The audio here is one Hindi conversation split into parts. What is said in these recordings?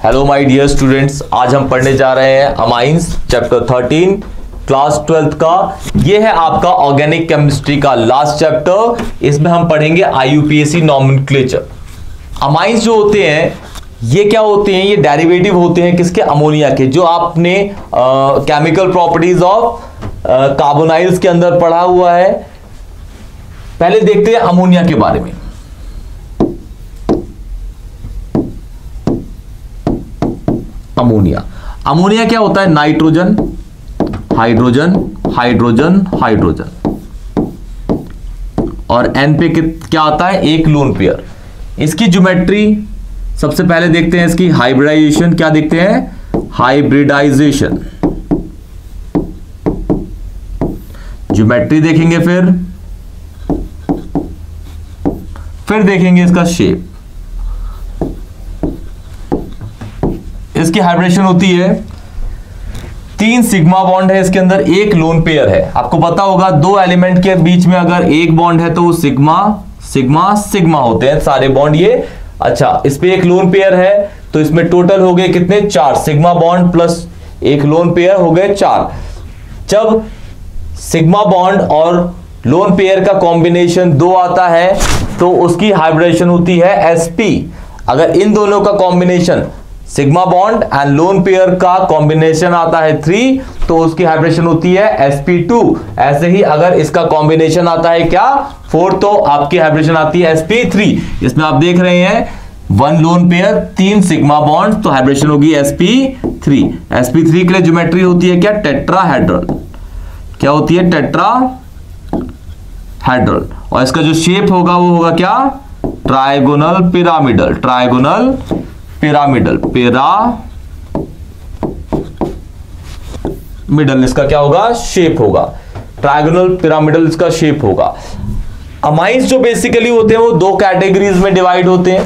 हेलो माय डियर स्टूडेंट्स, आज हम पढ़ने जा रहे हैं अमाइंस चैप्टर 13 क्लास 12 का। ये है आपका ऑर्गेनिक केमिस्ट्री का लास्ट चैप्टर। इसमें हम पढ़ेंगे आईयूपीएसी नॉमेनक्लेचर। अमाइंस जो होते हैं ये क्या होते हैं? ये डेरिवेटिव होते हैं किसके? अमोनिया के। जो आपने केमिकल प्रॉपर्टीज ऑफ कार्बोनाइल्स के अंदर पढ़ा हुआ है। पहले देखते हैं अमोनिया के बारे में। अमोनिया क्या होता है? नाइट्रोजन, हाइड्रोजन, हाइड्रोजन, हाइड्रोजन और एन पे क्या आता है? एक लोन पेयर। इसकी ज्योमेट्री सबसे पहले देखते हैं, इसकी हाइब्रिडाइजेशन। क्या देखते हैं? हाइब्रिडाइजेशन ज्योमेट्री देखेंगे, फिर देखेंगे इसका शेप। इसकी हाइब्रिडेशन होती है, 3 सिग्मा बॉन्ड है इसके अंदर, एक लोन पेयर है। आपको पता होगा दो एलिमेंट के बीच में अगर एक बॉन्ड है तो वो सिग्मा सिग्मा सिग्मा होते हैं सारे बॉन्ड ये। अच्छा, इस पे एक लोन पेयर है तो इसमें टोटल हो गए कितने? 4 सिग्मा बॉन्ड प्लस एक लोन पेयर हो गए 4। जब सिग्मा बॉन्ड और लोन पेयर का कॉम्बिनेशन 2 आता है तो उसकी हाइब्रिडेशन होती है sp। अगर इन दोनों का combination sigma bond and lone pair का कॉम्बिनेशन आता है 3 तो उसकी हाइब्रिडेशन होती है sp2। ऐसे ही अगर इसका कॉम्बिनेशन आता है क्या? 4 तो आपकी हाइब्रिडेशन आती है sp3। इसमें आप देख रहे हैं 1 लोन पेयर 3 सिग्मा बॉन्ड तो हाइब्रिडेशन होगी sp3। sp3 के लिए ज्योमेट्री होती है क्या? टेट्राहेड्रल। क्या होती है? टेट्राहेड्रल। और इसका जो शेप होगा वो होगा क्या? Trigonal pyramidal. Trigonal pyramidal, pyramidal इसका क्या होगा? शेप होगा। ट्रायंगुलर पिरामिडल इसका शेप होगा। अमाइंस जो बेसिकली होते हैं वो 2 कैटेगरीज में डिवाइड होते हैं।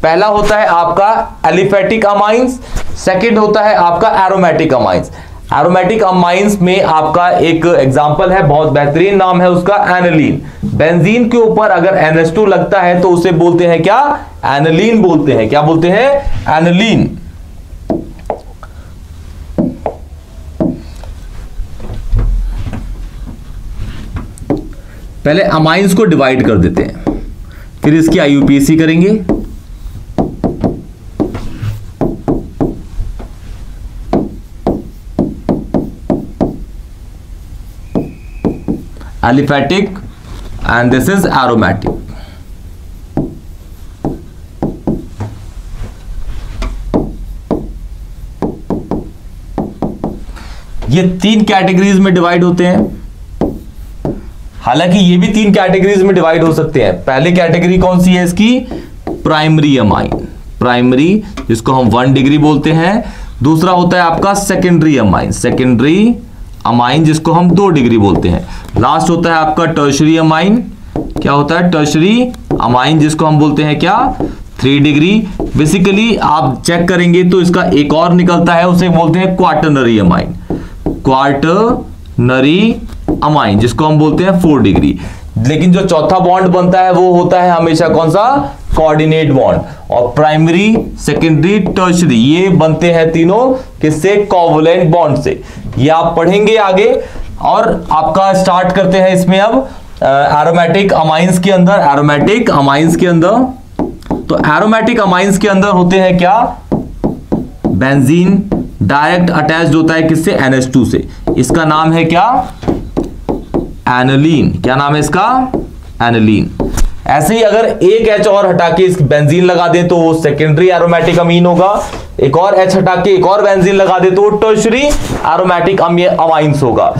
पहला होता है आपका एलिफेटिक अमाइंस, सेकंड होता है आपका एरोमेटिक अमाइंस। एरोमेटिक अमाइंस में आपका एक एग्जांपल है, बहुत बेहतरीन नाम है उसका, एनिलीन। बेंजीन के ऊपर अगर NH2 लगता है तो उसे बोलते हैं क्या? एनिलीन बोलते हैं। क्या बोलते हैं? एनिलीन। पहले अमाइंस को डिवाइड कर देते हैं, फिर इसकी आईयूपीएसी करेंगे। Aliphatic and this is aromatic। ये 3 कैटेगरीज में डिवाइड होते हैं। हालांकि ये भी 3 कैटेगरीज में डिवाइड हो सकते हैं। पहली कैटेगरी कौन सी है इसकी? प्राइमरी अमाइन, प्राइमरी जिसको हम 1 डिग्री बोलते हैं। दूसरा होता है आपका सेकेंडरी अमाइन, सेकेंडरी अमाइन जिसको हम 2 डिग्री बोलते हैं। लास्ट होता है आपका टर्शरी अमाइन। क्या होता है? टर्शरी अमाइन जिसको हम बोलते हैं क्या? 3 डिग्री। बेसिकली आप चेक करेंगे तो इसका एक और निकलता है, उसे बोलते हैं क्वाटरनरी अमाइन। क्वाटरनरी अमाइन जिसको हम बोलते हैं 4 डिग्री। लेकिन जो चौथा बॉन्ड बनता है वो होता है हमेशा कौन सा? Coordinate bond. और प्राइमरी, सेकेंडरी, टर्शरी ये बनते हैं तीनों किससे? कोवैलेंट बॉन्ड से। ये आप पढ़ेंगे आगे। और आपका स्टार्ट करते हैं इसमें अब एरोमेटिक अमाइंस के अंदर। एरोमेटिक अमाइंस के अंदर तो एरोमेटिक अमाइंस के अंदर होते हैं क्या? बेंजीन डायरेक्ट अटैच्ड होता है किससे? NH2 से। इसका नाम है क्या? एनिलीन। क्या नाम है इसका? एनिलीन। ऐसे ही अगर एक H और हटा के इस बेंजीन लगा दें तो वो सेकेंडरी एरोमेटिक अमीन होगा। एक और H हटा के एक और बेंजीन लगा दे तो वो टर्शरी एरोमेटिक अमाइंस होगा।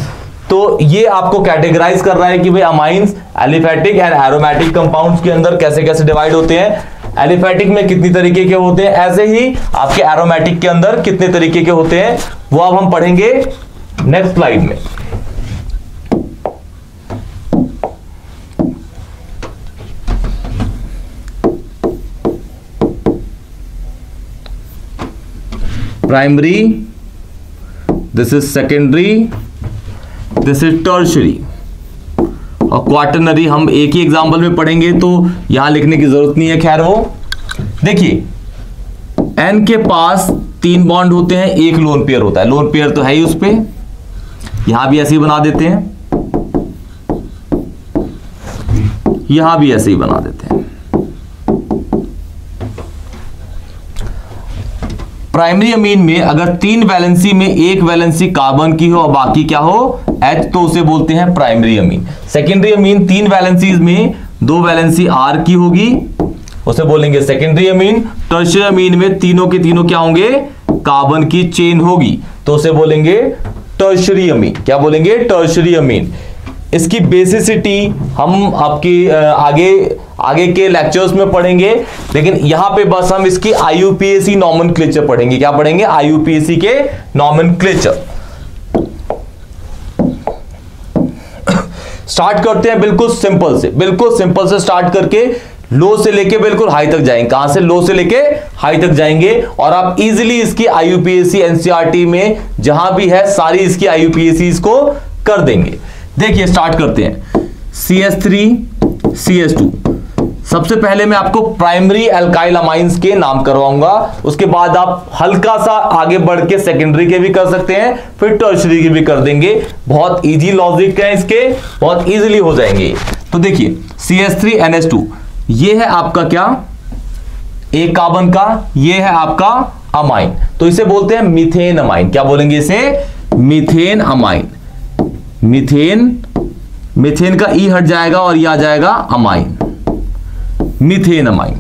तो ये आपको कैटेगराइज कर रहा है कि भाई amines aliphatic and aromatic compounds के अंदर कैसे कैसे डिवाइड होते हैं। एलिफेटिक में कितनी तरीके के होते हैं, ऐसे ही आपके एरोमेटिक के अंदर कितने तरीके के होते हैं वो अब हम पढ़ेंगे नेक्स्ट स्लाइड में। Primary, this is secondary, this is tertiary. और क्वाटरनरी हम एक ही एग्जांपल में पढ़ेंगे तो यहां लिखने की जरूरत नहीं है। खैर वो देखिए N के पास 3 बॉन्ड होते हैं, एक लोन पेयर होता है, लोन पेयर तो है ही उस पे, यहां भी ऐसे ही बना देते हैं, यहां भी ऐसे ही बना देते हैं। प्राइमरी अमीन में अगर 3 वैलेंसी में एक वैलेंसी कार्बन की हो और बाकी क्या हो H, तो उसे बोलते हैं primary amine. Secondary amine 3 valencies में 2 वैलेंसी R की होगी, उसे बोलेंगे सेकेंडरी अमीन। टर्शियरी अमीन में तीनों के तीनों क्या होंगे, कार्बन की चेन होगी, तो उसे बोलेंगे टर्शियरी अमीन। क्या बोलेंगे, टर्शियरी अमीन। इसकी बेसिसिटी हम आपकी आगे के लेक्चर्स में पढ़ेंगे, लेकिन यहां पे बस हम इसकी IUPAC नॉमेनक्लेचर पढ़ेंगे। क्या पढ़ेंगे, IUPAC के नॉमेनक्लेचर। स्टार्ट करते हैं बिल्कुल सिंपल से स्टार्ट करके लो से लेके बिल्कुल हाई तक जाएंगे। कहां से, लो से लेके हाई तक जाएंगे, और आप इजीली इसकी IUPAC NCERT में जहां भी है सारी इसकी IUPACs को कर देंगे। देखिए स्टार्ट करते हैं। CH3 CH2, सबसे पहले मैं आपको प्राइमरी एल्काइल अमाइंस के नाम करवाऊंगा, उसके बाद आप हल्का सा आगे बढ़ के सेकेंडरी के भी कर सकते हैं, फिर टर्शियरी के भी कर देंगे। बहुत इजी लॉजिक है इसके, बहुत इजीली हो जाएंगे। तो देखिए CH3NH2, ये है आपका क्या, एक कार्बन का, ये है आपका अमाइन, तो इसे बोलते हैं मीथेन अमाइन। क्या बोलेंगे इसे, मीथेन अमाइन। मीथेन का ई हट जाएगा और ये आ जाएगा अमाइन, मीथेन अमाइन,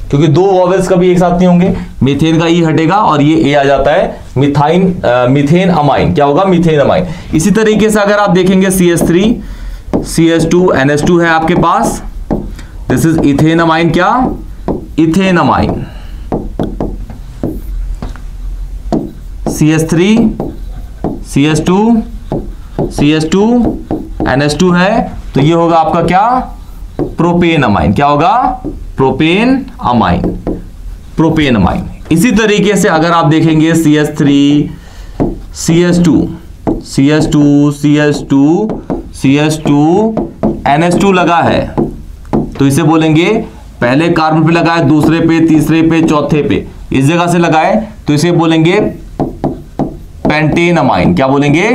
क्योंकि 2 वॉवेल्स कभी एक साथ नहीं होंगे। मीथेन का ई हटेगा और ये ए आ जाता है, मीथेन अमाइन। क्या होगा, मीथेन अमाइन। इसी तरीके से अगर आप देखेंगे CH3 CH2 NH2 है आपके पास, दिस इज इथेन अमाइन। क्या, ethane amine. CH3 CH2 NH2 है, तो ये होगा आपका क्या, प्रोपेन अमाइन। क्या होगा, प्रोपेन अमाइन। इसी तरीके से अगर आप देखेंगे CH3 CH2 NH2 लगा है, तो इसे बोलेंगे, पहले कार्बन पे लगा है, दूसरे पे, तीसरे पे, चौथे पे, इस जगह से लगाए, तो इसे बोलेंगे पेंटेन अमाइन। क्या बोलेंगे,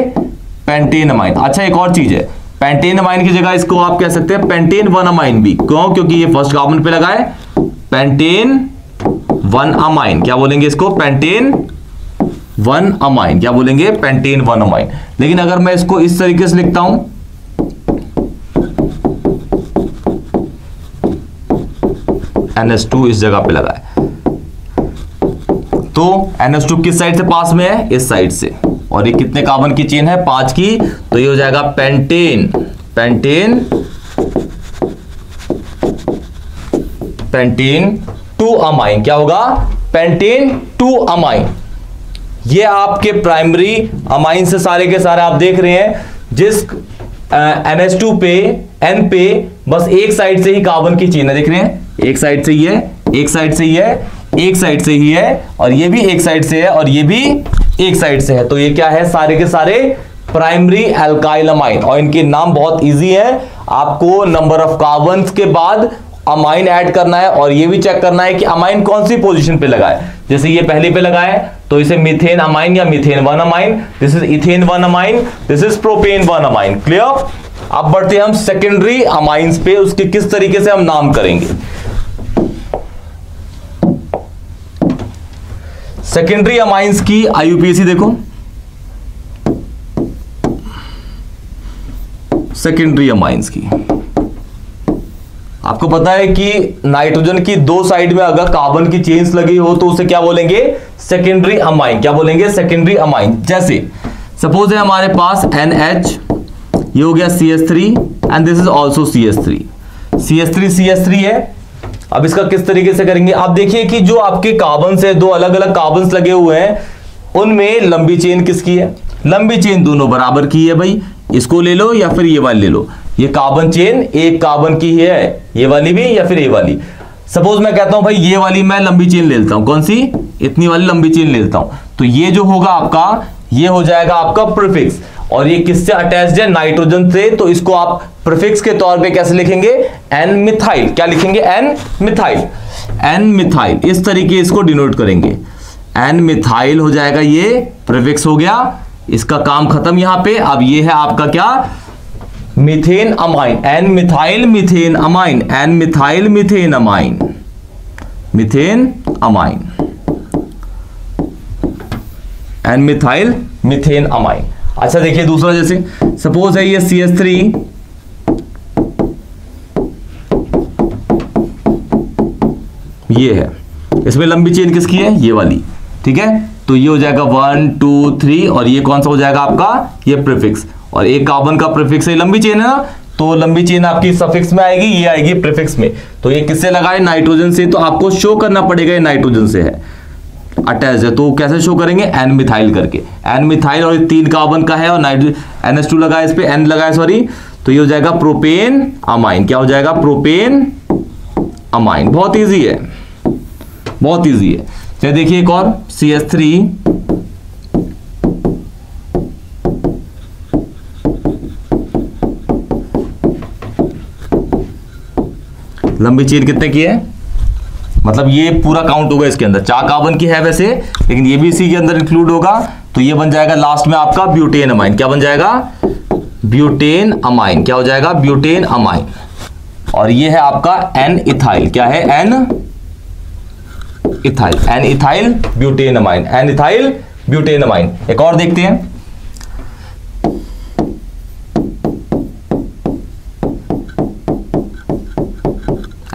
पेंटेन अमाइन। अच्छा, एक और चीज है, पेंटेन अमाइन की जगह इसको आप कह सकते हैं पेंटेन 1 अमाइन भी। क्यों, क्योंकि ये फर्स्ट कार्बन पे लगा है, पेंटेन 1 अमाइन। क्या बोलेंगे इसको, पेंटेन 1 अमाइन। क्या बोलेंगे, पेंटेन 1 अमाइन। लेकिन अगर मैं इसको इस तरीके से लिखता हूं, NH2 इस जगह पे लगा है, तो NH2 किस साइड से पास में है, इस साइड से, और ये कितने कार्बन की चेन है, 5 की, तो ये हो जाएगा पेंटेन 2 अमाइन। क्या होगा, पेंटेन 2 अमाइन। ये आपके प्राइमरी अमाइन से सारे के सारे आप देख रहे हैं, जिस NH2 पे, N पे बस एक साइड से ही कार्बन की चेन है, देख रहे हैं, एक साइड से ही है, एक साइड से ही है, एक साइड से ही है, और ये भी एक साइड से है, और ये भी एक साइड से है। तो ये क्या है, सारे के सारे प्राइमरी एल्काइल अमाइन, और इनके नाम बहुत इजी है। आपको नंबर ऑफ कार्बन्स के बाद अमाइन ऐड करना है, और ये भी चेक करना है कि अमाइन कौन सी पोजीशन पे लगा है। जैसे ये पहले पे लगा है, तो इसे मीथेन अमाइन या methane 1 amine, this is ethane 1 amine, this is propane 1 amine. Clear. अब बढ़ते हैं हम सेकेंडरी अमाइंस पे, उसके किस तरीके से हम नाम करेंगे। सेकेंडरी अमाइंस की IUPAC देखो, सेकेंडरी अमाइंस की आपको पता है कि नाइट्रोजन की 2 साइड में अगर कार्बन की चेन्स लगी हो तो उसे क्या बोलेंगे, सेकेंडरी अमाइन। क्या बोलेंगे, सेकेंडरी अमाइन। जैसे सपोज है हमारे पास NH, ये हो गया CH3 and this is also CH3 है। अब इसका किस तरीके से करेंगे, आप देखिए कि जो आपके कार्बन से 2 अलग अलग कार्बन लगे हुए हैं, उनमें लंबी चेन किसकी है, लंबी चेन दोनों बराबर की है भाई, इसको ले लो या फिर ये वाली ले लो। ये कार्बन चेन एक कार्बन की ही है, ये वाली भी या फिर ये वाली। सपोज मैं कहता हूं भाई ये वाली मैं लंबी चेन ले लेता हूं, कौन सी, इतनी वाली लंबी चेन ले लेता हूं, तो ये जो होगा आपका, ये हो जाएगा आपका प्रीफिक्स, और ये किससे अटैच्ड है, नाइट्रोजन से, तो इसको आप प्रीफिक्स के तौर पे कैसे लिखेंगे, एन मिथाइल। क्या लिखेंगे, एन मिथाइल। एन मिथाइल, इस तरीके इसको डिनोट करेंगे। एन मिथाइल हो जाएगा, ये प्रीफिक्स हो गया, इसका काम खत्म यहां पे। अब ये है आपका क्या, methane amine, N methyl methane amine, N methyl methane amine, methane amine, N methyl methane amine. अच्छा देखिए दूसरा, जैसे सपोज है ये CH3, ये है, इसमें लंबी चेन किसकी है, ये वाली, ठीक है। तो ये हो जाएगा 1 2 3, और ये कौन सा हो जाएगा आपका, ये प्रीफिक्स, और एक कार्बन का प्रीफिक्स है, लंबी चेन है ना, तो लंबी चेन आपकी सफिक्स में आएगी, ये आएगी प्रीफिक्स में। तो ये किससे लगा है, नाइट्रोजन से, तो आपको शो करना पड़ेगा ये नाइट्रोजन से है, अटैच है। तो कैसे शो करेंगे, एन मिथाइल करके, एन मिथाइल, और 3 कार्बन का है, और नाइट्रोजन NH2 लगा है, इस पे N लगा है सॉरी, तो ये हो जाएगा प्रोपेन अमाइन। क्या हो जाएगा, प्रोपेन अमाइन। बहुत इजी है, बहुत इजी है। चलिए देखिए एक और, CH3, लंबी चेन कितने की है, मतलब ये पूरा काउंट होगा इसके अंदर, 4 कार्बन की है वैसे, लेकिन ये भी इसी के अंदर इंक्लूड होगा। तो ये बन जाएगा लास्ट में आपका ब्यूटेन अमाइन। क्या बन जाएगा, ब्यूटेन अमाइन। क्या हो जाएगा, ब्यूटेन अमाइन। और ये है आपका एन इथाइल। क्या है, N ethyl, N ethyl butane amine, N ethyl butane amine. एक और देखते हैं,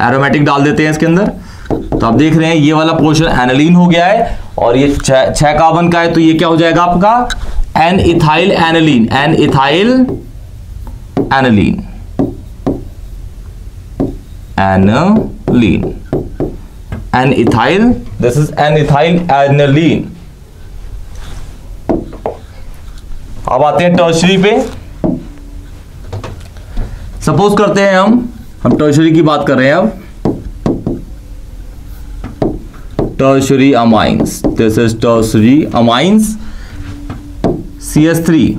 एरोमेटिक डाल देते हैं इसके अंदर। तो आप देख रहे हैं ये वाला पोर्शन एनालीन हो गया है, और ये 6 कार्बन का है, तो ये क्या हो जाएगा आपका, N ethyl aniline, N ethyl aniline, aniline, N ethyl, this is N ethyl aniline. अब आते हैं टर्शरी पे। सपोज करते हैं हम टर्शरी की बात कर रहे हैं अब, tertiary amines, this is tertiary amines, CH3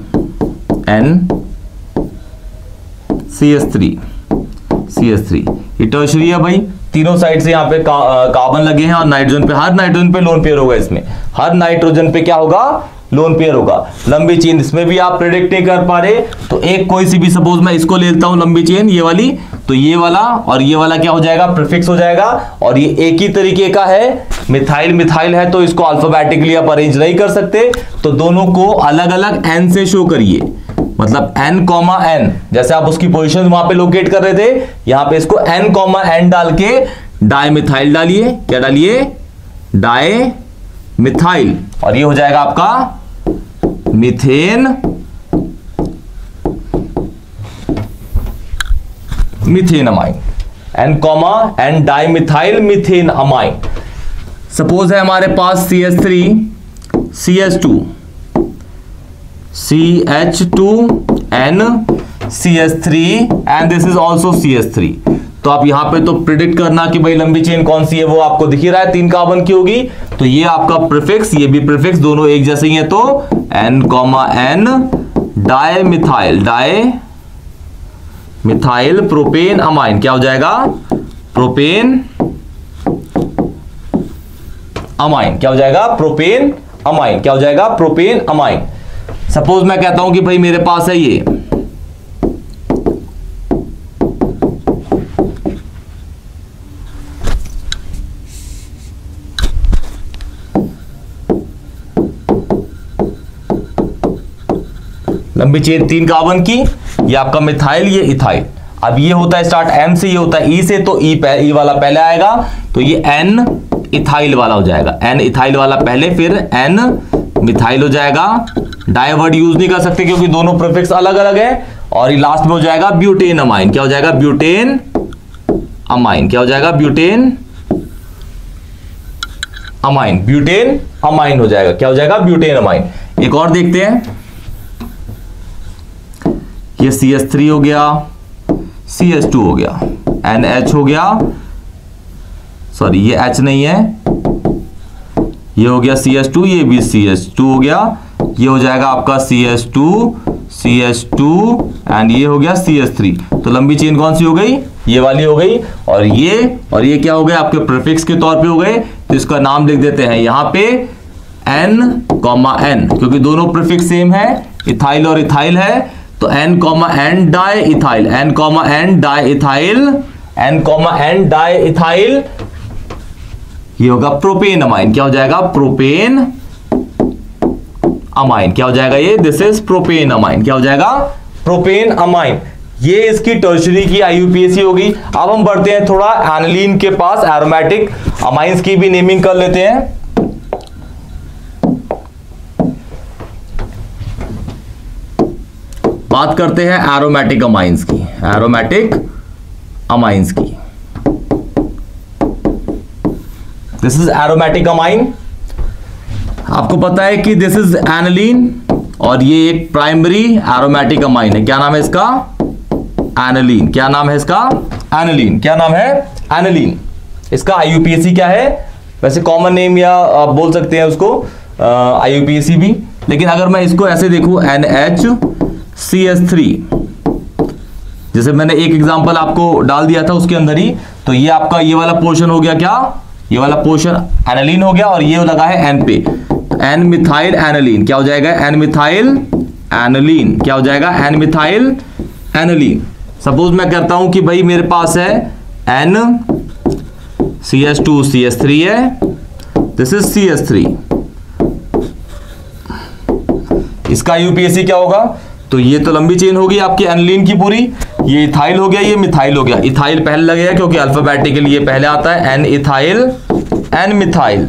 N CH3 CH3, ये टर्शरी है भाई। तीनों साइड से यहाँ पे कार्बन लगे हैं, और नाइट्रोजन पे, हर नाइट्रोजन पे लोन पेयर होगा, इसमें हर नाइट्रोजन पे क्या होगा, लोन पेयर होगा। लंबी चेन इसमें भी आप प्रेडिक्ट नहीं कर पा रहे, तो एक कोई सी भी, सपोज मैं इसको ले लेता हूं लंबी चेन, ये वाली, तो ये वाला और ये वाला क्या हो जाएगा, प्रीफिक्स हो जाएगा। और ये एक ही तरीके का है, मिथाइल मिथाइल है, तो इसको अल्फाबेटिकली आप अरेंज नहीं कर सकते, तो दोनों को अलग अलग एन से शो करिए, मतलब n, n, जैसे आप उसकी पोजीशन वहां पे लोकेट कर रहे थे, यहां पे इसको n, n डाल के डाई मिथाइल डालिए। क्या डालिए, डाई मिथाइल, और ये हो जाएगा आपका methane, methane amine, n, di methyl methane amine. Suppose है हमारे पास CH3 CH2 CH2N CH3 and this is also CH3। तो आप यहां पे तो प्रिडिक्ट करना कि भाई लंबी चेन कौन सी है, वो आपको दिख ही रहा है, 3 कार्बन की होगी, तो ये आपका प्रीफिक्स, ये भी प्रीफिक्स, दोनों एक जैसे ही है, तो N, N di methyl, di methyl propane amine. क्या हो जाएगा, प्रोपेन अमाइन। क्या हो जाएगा, प्रोपेन अमाइन। क्या हो जाएगा, प्रोपेन अमाइन। सपोज मैं कहता हूं कि भाई मेरे पास है ये लंबी चेन 3 कार्बन की, ये आपका मिथाइल, ये इथाइल। अब ये होता है स्टार्ट M से, ये होता है E से, तो E वाला पहले आएगा, तो ये N इथाइल वाला हो जाएगा, N इथाइल वाला पहले, फिर N मिथाइल हो जाएगा। डाई वर्ड यूज नहीं कर सकते क्योंकि दोनों प्रीफिक्स अलग अलग है, और ये लास्ट में हो जाएगा ब्यूटेन अमाइन। क्या हो जाएगा, ब्यूटेन अमाइन। क्या हो जाएगा, ब्यूटेन अमाइन, ब्यूटेन अमाइन हो जाएगा। क्या हो जाएगा, ब्यूटेन अमाइन। एक और देखते हैं, ये CH3 हो गया, CH2 हो गया, NH हो गया, सॉरी ये H नहीं है, ये हो गया CH2, ये भी CH2 हो गया, ये हो जाएगा आपका CH2 CH2 एंड ये हो गया CH3। तो लंबी चेन कौन सी हो गई? ये वाली हो गई। और ये क्या हो गए? आपके प्रीफिक्स के तौर पे हो गए। तो इसका नाम लिख देते हैं यहां पे N, N, क्योंकि दोनों प्रीफिक्स सेम है, इथाइल और इथाइल है। तो N, N di ethyl, N, N di ethyl, N, N di ethyl, ये होगा प्रोपेन अमाइन। क्या हो जाएगा? Propane amine. क्या हो जाएगा ये? This is propane amine. क्या हो जाएगा? Propane amine. ये इसकी टर्शरी की IUPAC होगी। अब हम बढ़ते हैं थोड़ा एनालिन के पास, एरोमेटिक अमाइंस की भी नेमिंग कर लेते हैं। बात करते हैं एरोमेटिक अमाइंस की, एरोमेटिक अमाइंस की। This is aromatic amine. आपको पता है कि दिस इज एनालिन और ये एक प्राइमरी एरोमेटिक अमाइन है। क्या नाम है इसका? एनालिन। क्या नाम है इसका? एनालिन। क्या नाम है? एनालिन। इसका IUPAC क्या है? वैसे कॉमन नेम या आप बोल सकते हैं उसको IUPAC भी, लेकिन अगर मैं इसको ऐसे देखूं NHCH3, जैसे मैंने एक एग्जांपल आपको डाल दिया था उसके अंदर ही, तो ये आपका ये वाला पोर्शन हो गया। क्या? ये वाला पोर्शन एनालिन हो गया और ये लगा है N पे, N मिथाइल एनालिन। क्या हो जाएगा? N methyl aniline. क्या हो जाएगा? N methyl aniline. सपोज मैं कहता हूं कि भाई मेरे पास है NCH2 CH3 है, दिस इज CH3। इसका IUPAC क्या होगा? तो ये तो लंबी चेन होगी आपकी एनालिन की पूरी। ये इथाइल हो गया, ये मिथाइल हो गया। इथाइल पहले लगेगा क्योंकि अल्फाबेटिकली ये पहले आता है। N ethyl, N methyl,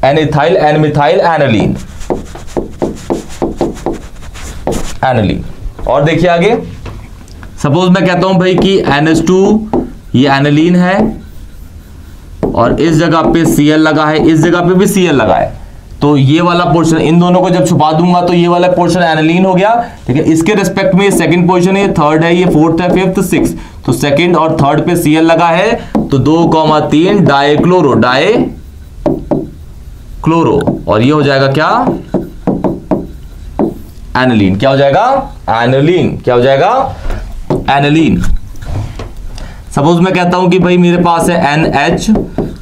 N ethyl, N methyl aniline, aniline. और देखिए आगे, सपोज मैं कहता हूं भाई कि NH2 ये एनालिन है और इस जगह पे Cl लगा है, इस जगह पे भी Cl लगा है। तो ये वाला पोर्शन, इन दोनों को जब छुपा दूंगा तो ये वाला पोर्शन एनालिन हो गया। ठीक है, इसके रिस्पेक्ट में सेकंड पोर्शन है, ये थर्ड है, ये फोर्थ है, फिफ्थ, सिक्स। तो सेकंड और थर्ड पे Cl लगा है, तो 2,3 डाइक्लोरो, डाइक्लोरो, और ये हो जाएगा क्या? एनालिन। क्या हो जाएगा? एनालिन। क्या हो जाएगा? एनालिन। सपोज मैं कहता हूं कि भाई मेरे पास है NH,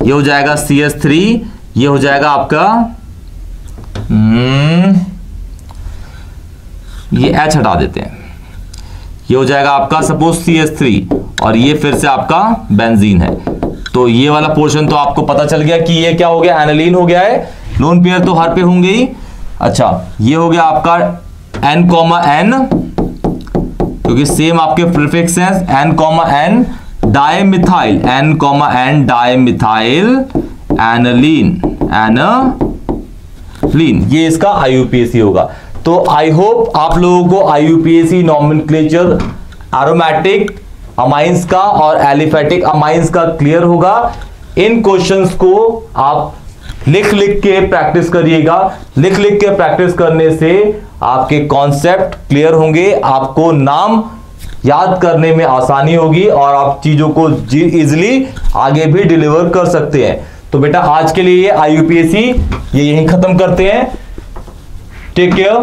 ये हो जाएगा CH3, ये हो जाएगा आपका ये H हटा देते हैं, ये हो जाएगा आपका सपोज CH3 और ये फिर से आपका बेंजीन है। तो ये वाला पोर्शन तो आपको पता चल गया कि ये क्या हो गया? एनालिन हो गया है। लोन पेयर तो हर पे होंगे ही। अच्छा, ये हो गया आपका N, N, क्योंकि सेम आपके प्रीफिक्स हैं, N, N dimethyl, N, N dimethyl aniline, aniline. ये इसका IUPAC होगा। तो आई होप आप लोगों को IUPAC नॉमेनक्लेचर एरोमेटिक अमाइंस का और एलिफेटिक अमाइंस का क्लियर होगा। इन क्वेश्चंस को आप लिख के प्रैक्टिस करिएगा। लिख के प्रैक्टिस करने से आपके कॉन्सेप्ट क्लियर होंगे, आपको नाम याद करने में आसानी होगी और आप चीजों को इजीली आगे भी डिलीवर कर सकते हैं। तो बेटा आज के लिए ये IUPAC ये यहीं खत्म करते हैं। Take care.